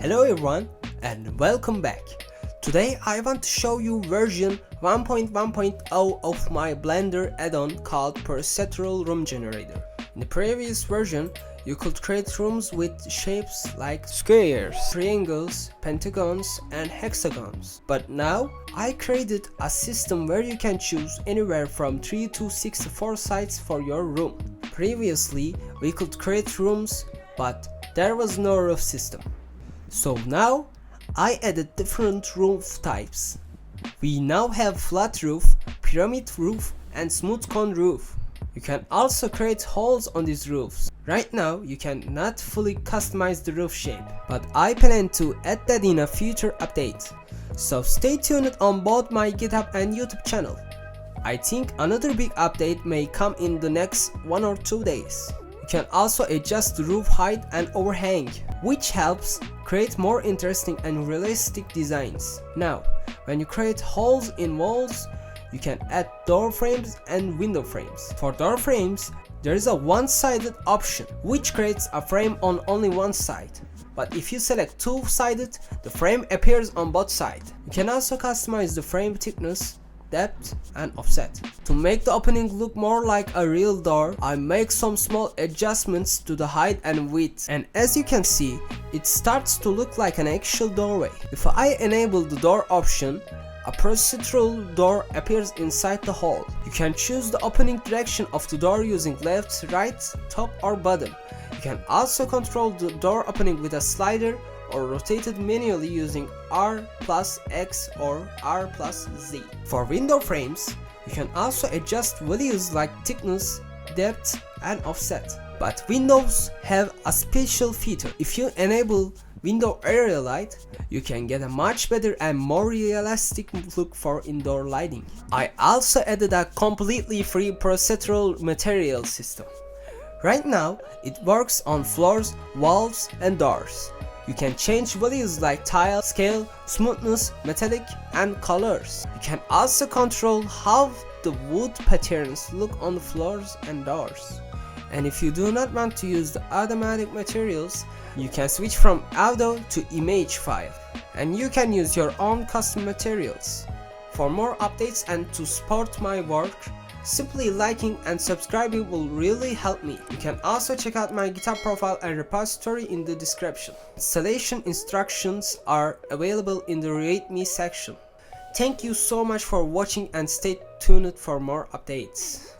Hello everyone and welcome back. Today I want to show you version 1.1.0 of my Blender add-on called Procedural Room Generator. In the previous version, you could create rooms with shapes like squares, triangles, pentagons, and hexagons. But now, I created a system where you can choose anywhere from 3 to 64 sides for your room. Previously, we could create rooms, but there was no roof system. So now, I added different roof types. We now have flat roof, pyramid roof, and smooth cone roof. You can also create holes on these roofs. Right now, you cannot fully customize the roof shape, but I plan to add that in a future update. So stay tuned on both my GitHub and YouTube channel. I think another big update may come in the next 1 or 2 days. You can also adjust the roof height and overhang, which helps create more interesting and realistic designs. Now, when you create holes in walls, you can add door frames and window frames. For door frames, there is a one-sided option, which creates a frame on only one side. But if you select two-sided, the frame appears on both sides. You can also customize the frame thickness, depth, and offset. To make the opening look more like a real door, I make some small adjustments to the height and width, and as you can see, it starts to look like an actual doorway. If I enable the door option, a procedural door appears inside the hole. You can choose the opening direction of the door using left, right, top, or bottom. You can also control the door opening with a slider or rotate it manually using R plus X or R plus Z. For window frames, you can also adjust values like thickness, depth, and offset. But windows have a special feature. If you enable window area light, you can get a much better and more realistic look for indoor lighting. I also added a completely free procedural material system. Right now, it works on floors, walls, and doors. You can change values like tile, scale, smoothness, metallic, and colors. You can also control how the wood patterns look on the floors and doors. And if you do not want to use the automatic materials, you can switch from auto to image file, and you can use your own custom materials. For more updates and to support my work, simply liking and subscribing will really help me. You can also check out my GitHub profile and repository in the description. Installation instructions are available in the README section. Thank you so much for watching and stay tuned for more updates.